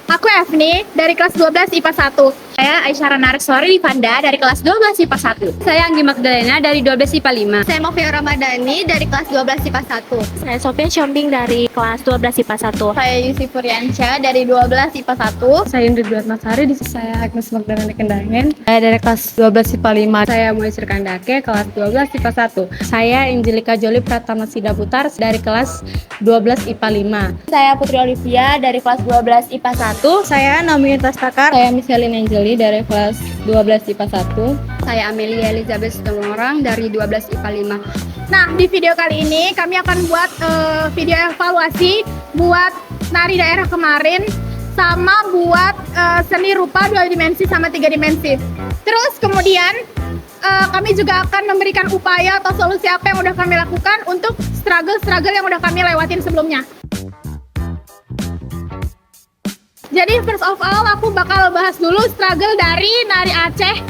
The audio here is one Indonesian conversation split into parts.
Aku Evni dari kelas 12 IPA 1. Saya Aisyah Narsori Vanda dari kelas 12 IPA 1. Saya Anggi Magdalena dari 12 IPA 5. Saya Mofia Ramadhani dari kelas 12 IPA 1. Saya Sofia Shombing dari kelas 12 IPA 1. Saya Yusi Puryansyah dari 12 IPA 1. Saya Indri Dwi-Atmasari, saya Agnes Magdalena Kendangen. Saya dari kelas 12 IPA 5. Saya Moisir Kandake, kelas 12 IPA 1. Saya Angelika Joli Pratama Sida Putar dari kelas 12 IPA 5. Saya Putri Olivia dari kelas 12 IPA 1. Saya Naomi Tastakar. Saya Micheline Angeli dari kelas 12 IPA 1. Saya Amelia Elizabeth Sitomorang dari 12 IPA 5. Nah, di video kali ini kami akan buat video evaluasi buat nari daerah kemarin sama buat seni rupa 2 dimensi sama 3 dimensi. Terus kemudian kami juga akan memberikan upaya atau solusi apa yang udah kami lakukan untuk struggle yang udah kami lewatin sebelumnya. Jadi first of all aku bakal bahas dulu struggle dari nari Aceh,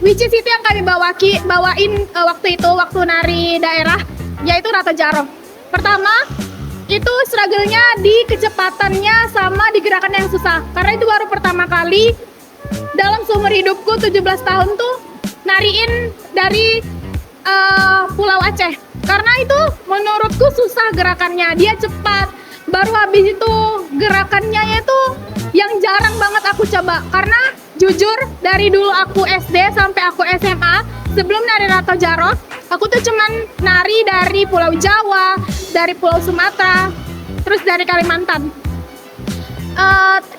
which is itu yang kami bawain waktu nari daerah, yaitu Rato Jaro. Pertama, itu struggle-nya di kecepatannya sama di gerakan yang susah. Karena itu baru pertama kali dalam seumur hidupku 17 tahun tuh nariin dari Pulau Aceh. Karena itu menurutku susah gerakannya, dia cepat. Baru habis itu gerakannya itu yang jarang banget aku coba. Karena jujur dari dulu aku SD sampai aku SMA, sebelum nari Rato Jaro, aku tuh cuman nari dari Pulau Jawa, dari Pulau Sumatera, terus dari Kalimantan.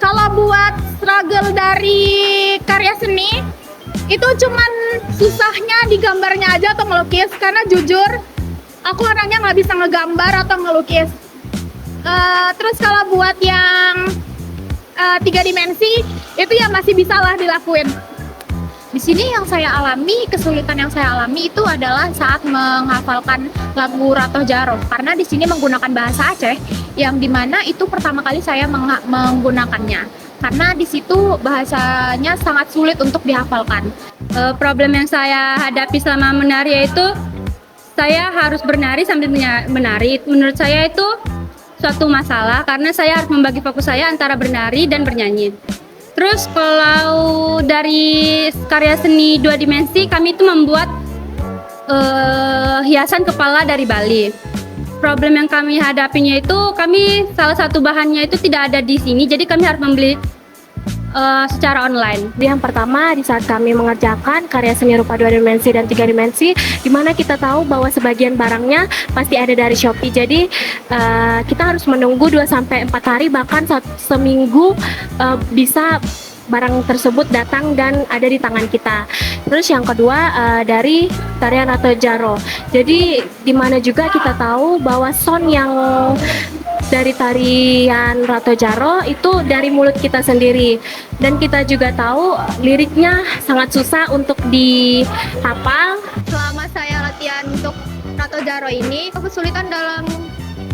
Kalau buat struggle dari karya seni, itu cuman susahnya di gambarnya aja atau ngelukis. Karena jujur, aku orangnya nggak bisa ngegambar atau ngelukis. Terus kalau buat yang 3 dimensi, itu ya masih bisa lah dilakuin. Di sini yang saya alami, kesulitan yang saya alami itu adalah saat menghafalkan lagu Rato Jaro. Karena di sini menggunakan bahasa Aceh, yang dimana itu pertama kali saya menggunakannya. Karena di situ bahasanya sangat sulit untuk dihafalkan. Problem yang saya hadapi selama menari yaitu saya harus bernari sambil menari. Menurut saya itu suatu masalah karena saya harus membagi fokus saya antara bernari dan bernyanyi. Terus kalau dari karya seni 2 dimensi, kami itu membuat hiasan kepala dari Bali. Problem yang kami hadapinya itu, salah satu bahannya itu tidak ada di sini, jadi kami harus membeli secara online. Yang pertama, di saat kami mengerjakan karya seni rupa 2 dimensi dan 3 dimensi, di mana kita tahu bahwa sebagian barangnya pasti ada dari Shopee. Jadi kita harus menunggu 2-4 hari, bahkan seminggu bisa barang tersebut datang dan ada di tangan kita. Terus yang kedua, dari tarian Rato Jaro. Jadi di mana juga kita tahu bahwa sound yang dari tarian Rato Jaro itu dari mulut kita sendiri, dan kita juga tahu liriknya sangat susah untuk dihafal. Selama saya latihan untuk Rato Jaro ini, kesulitan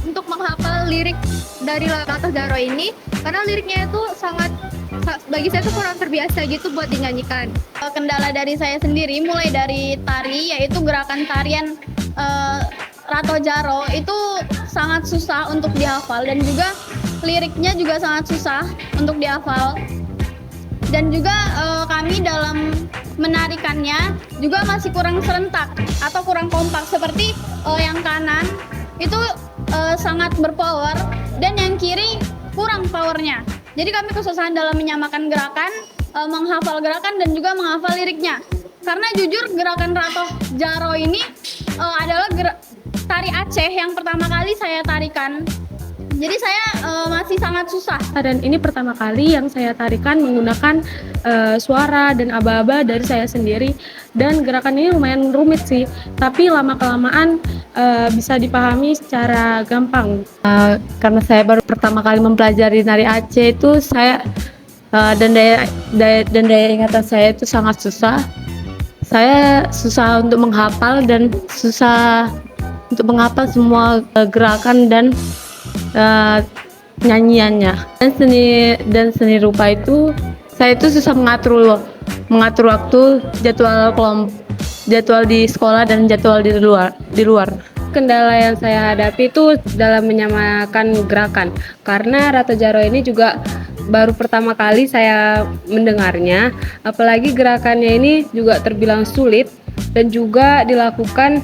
untuk menghafal lirik dari Rato Jaro ini karena liriknya itu bagi saya itu kurang terbiasa gitu buat dinyanyikan. Kendala dari saya sendiri mulai dari tari, yaitu gerakan tarian Rato Jaro itu sangat susah untuk dihafal, dan juga liriknya juga sangat susah untuk dihafal. Dan juga kami dalam menarikannya juga masih kurang serentak atau kurang kompak, seperti yang kanan itu sangat berpower dan yang kiri kurang powernya. Jadi kami kesusahan dalam menyamakan gerakan, menghafal gerakan dan juga menghafal liriknya. Karena jujur gerakan Rato Jaro ini adalah tari Aceh yang pertama kali saya tarikan. Jadi saya masih sangat susah. Dan ini pertama kali yang saya tarikan menggunakan suara dan aba-aba dari saya sendiri. Dan gerakan ini lumayan rumit sih, tapi lama-kelamaan bisa dipahami secara gampang. Karena saya baru pertama kali mempelajari nari Aceh itu, dan daya ingatan saya itu sangat susah. Saya susah untuk menghafal dan susah untuk menghafal semua gerakan dan nyanyiannya. Dan seni rupa itu saya itu susah mengatur waktu, jadwal di sekolah dan jadwal di luar. kendala yang saya hadapi itu dalam menyamakan gerakan. Karena Rato Jaro ini juga baru pertama kali saya mendengarnya, apalagi gerakannya ini juga terbilang sulit dan juga dilakukan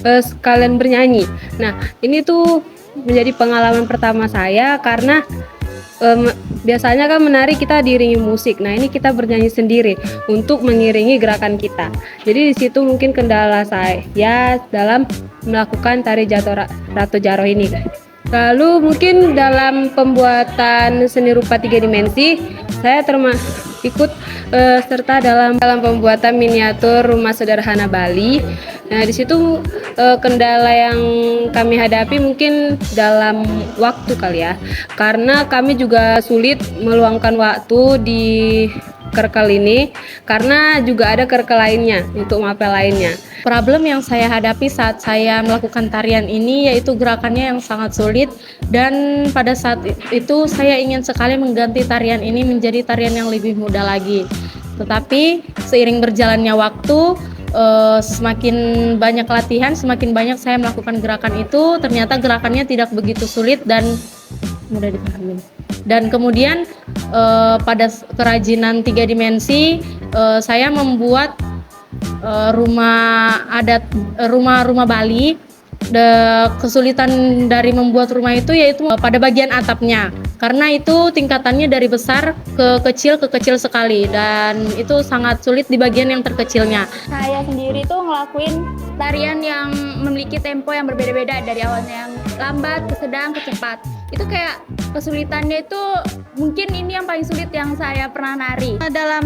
sekalian bernyanyi. Nah, ini tuh menjadi pengalaman pertama saya karena biasanya kan menari kita diiringi musik. Nah, ini kita bernyanyi sendiri untuk mengiringi gerakan kita. Jadi di situ mungkin kendala saya dalam melakukan tari Rato Jaro ini. Lalu mungkin dalam pembuatan seni rupa 3 dimensi, saya ikut serta dalam pembuatan miniatur rumah sederhana Bali. Nah, di situ kendala yang kami hadapi mungkin dalam waktu kali ya, karena kami juga sulit meluangkan waktu di kerkel ini karena juga ada kerkel lainnya untuk mapel lainnya. Problem yang saya hadapi saat saya melakukan tarian ini yaitu gerakannya yang sangat sulit, dan pada saat itu saya ingin sekali mengganti tarian ini menjadi tarian yang lebih mudah lagi. Tetapi seiring berjalannya waktu, semakin banyak latihan, semakin banyak saya melakukan gerakan itu, ternyata gerakannya tidak begitu sulit dan mudah dipahami. Dan kemudian pada kerajinan 3 dimensi, saya membuat rumah Bali. Kesulitan dari membuat rumah itu yaitu pada bagian atapnya, karena itu tingkatannya dari besar ke kecil sekali, dan itu sangat sulit di bagian yang terkecilnya. Saya sendiri tuh ngelakuin tarian yang memiliki tempo yang berbeda-beda, dari awalnya yang lambat, ke sedang, ke cepat. Itu kayak kesulitannya itu mungkin ini yang paling sulit yang saya pernah nari. Dalam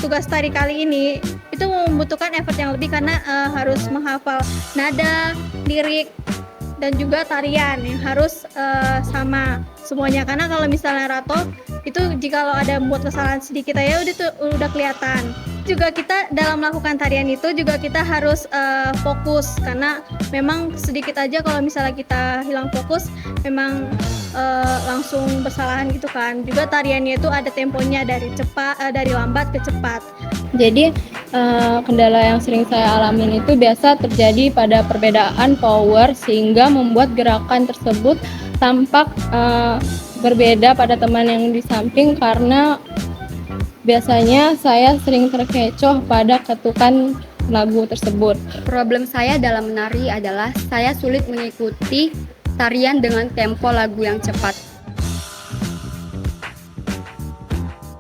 tugas tari kali ini itu membutuhkan effort yang lebih karena harus menghafal nada, lirik, dan juga tarian yang harus sama semuanya. Karena kalau misalnya Rato itu jika ada membuat kesalahan sedikit aja udah kelihatan. Juga kita dalam melakukan tarian itu juga kita harus fokus, karena memang sedikit aja kalau misalnya kita hilang fokus memang langsung bersalahan gitu kan. Juga tariannya itu ada temponya dari lambat ke cepat. Jadi kendala yang sering saya alamin itu biasa terjadi pada perbedaan power, sehingga membuat gerakan tersebut tampak berbeda pada teman yang di samping, karena biasanya saya sering terkecoh pada ketukan lagu tersebut. Problem saya dalam menari adalah saya sulit mengikuti tarian dengan tempo lagu yang cepat.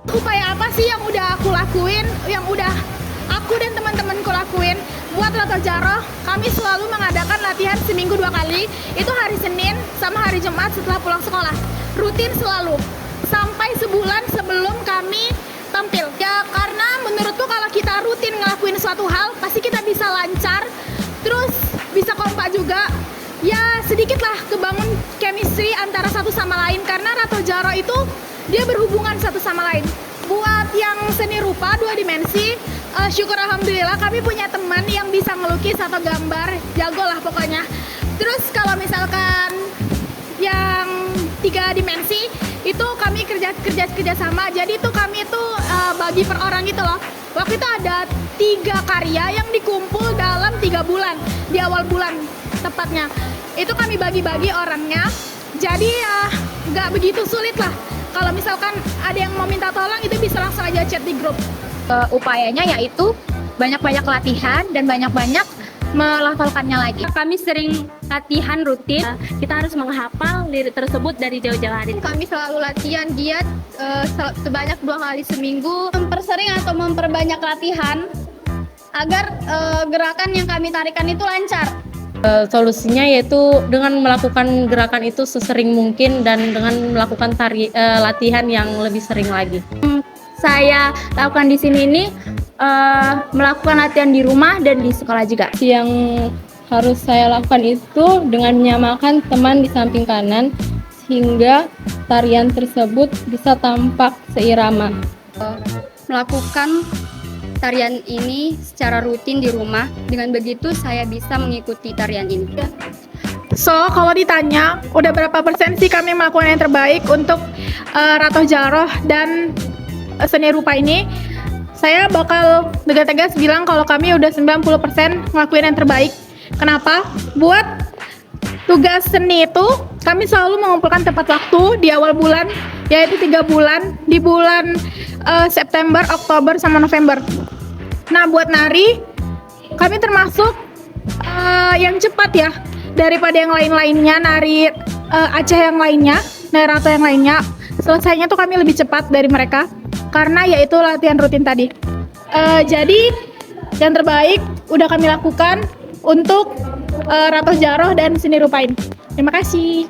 Upaya apa sih yang udah aku lakuin, yang udah aku dan teman-temanku lakuin buat Rato Jaro? Kami selalu mengadakan latihan seminggu 2 kali, itu hari Senin sama hari Jumat setelah pulang sekolah. Rutin selalu, sampai sebulan sebelum kami tampil. Ya, karena menurutku kalau kita rutin ngelakuin suatu hal, pasti kita bisa lancar, terus bisa kompak juga. Ya, sedikitlah kebangun chemistry antara satu sama lain, karena Rato Jaro itu dia berhubungan satu sama lain. Buat yang seni rupa 2 dimensi, syukur alhamdulillah kami punya teman yang bisa ngelukis atau gambar, jago lah pokoknya. Terus kalau misalkan yang 3 dimensi itu kami kerja sama, jadi itu kami itu bagi per orang gitu loh. Waktu itu ada 3 karya yang dikumpul dalam 3 bulan, di awal bulan tepatnya. Itu kami bagi-bagi orangnya, jadi nggak begitu sulit lah. Kalau misalkan ada yang mau minta tolong, itu bisa langsung aja chat di grup. Upayanya yaitu banyak-banyak latihan dan banyak-banyak melafalkannya lagi. Kami sering latihan rutin, kita harus menghafal lirik tersebut dari jauh-jauh hari. Kami selalu latihan giat sebanyak 2 kali seminggu, mempersering atau memperbanyak latihan agar gerakan yang kami tarikan itu lancar. Solusinya yaitu dengan melakukan gerakan itu sesering mungkin dan dengan melakukan latihan yang lebih sering lagi. Saya lakukan di sini ini melakukan latihan di rumah dan di sekolah juga. Yang harus saya lakukan itu dengan menyamakan teman di samping kanan, sehingga tarian tersebut bisa tampak seirama. Melakukan tarian ini secara rutin di rumah, dengan begitu saya bisa mengikuti tarian ini. So, kalau ditanya udah berapa persen sih kami melakukan yang terbaik untuk Rato Jaro dan seni rupa ini, saya bakal tegas bilang kalau kami udah 90% ngelakuin yang terbaik. Kenapa? Buat tugas seni itu kami selalu mengumpulkan tepat waktu di awal bulan, yaitu 3 bulan, di bulan September, Oktober, sama November. Nah, buat nari kami termasuk yang cepat ya daripada yang lain-lainnya, nari Aceh yang lainnya, nari Rato yang lainnya. Selesainya tuh kami lebih cepat dari mereka karena yaitu latihan rutin tadi. Jadi yang terbaik udah kami lakukan untuk Rato Jaroh dan Seni Rupain. Terima kasih.